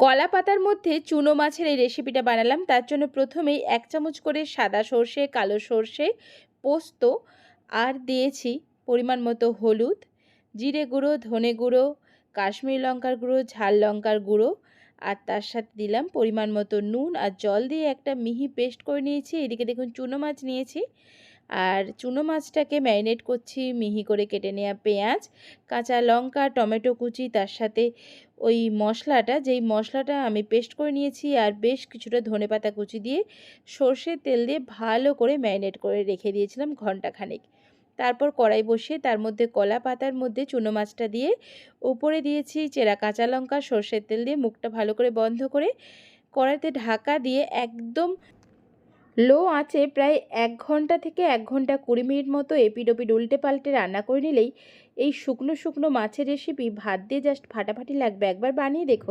কলা পাতার মধ্যে চুনো মাছের এই রেসিপিটা বানালাম। তার জন্য প্রথমেই 1 চামচ করে সাদা সর্ষে, কালো সর্ষে, পোস্ত আর দিয়েছি পরিমাণ মতো হলুদ, জিরে গুঁড়ো, ধনে গুঁড়ো, কাশ্মীরি লঙ্কার গুঁড়ো, ঝাল লঙ্কার গুঁড়ো আর তার সাথে দিলাম পরিমাণ মতো নুন আর জল দিয়ে একটা মিহি পেস্ট করে নিয়েছি। এদিকে দেখুন চুনো মাছ নিয়েছি আর চুনো মাছটাকে ম্যারিনেট করছি মিহি করে কেটে নেওয়া পেঁয়াজ, কাঁচা লঙ্কা, টমেটো কুচি, তার সাথে ওই মশলাটা যেই মশলাটা আমি পেস্ট করে নিয়েছি আর বেশ কিছুটা ধনেপাতা কুচি দিয়ে সর্ষের তেল দিয়ে ভালো করে ম্যারিনেট করে রেখে দিয়েছিলাম ঘন্টাখানেক। তারপর কড়াই বসিয়ে তার মধ্যে কলা পাতার মধ্যে চুনো মাছটা দিয়ে উপরে দিয়েছি চেরা কাঁচা লঙ্কা, সর্ষের তেল দিয়ে মুখটা ভালো করে বন্ধ করে কড়াইতে ঢাকা দিয়ে একদম লো আঁচে প্রায় 1 ঘন্টা থেকে 1 ঘন্টা 20 মিনিট মতো এপিড ওপিড উল্টে পাল্টে রান্না করে নিলেই এই শুকনো শুকনো মাছের রেসিপি ভাত দিয়ে জাস্ট ফাটাফাটি লাগবে। একবার বানিয়ে দেখো।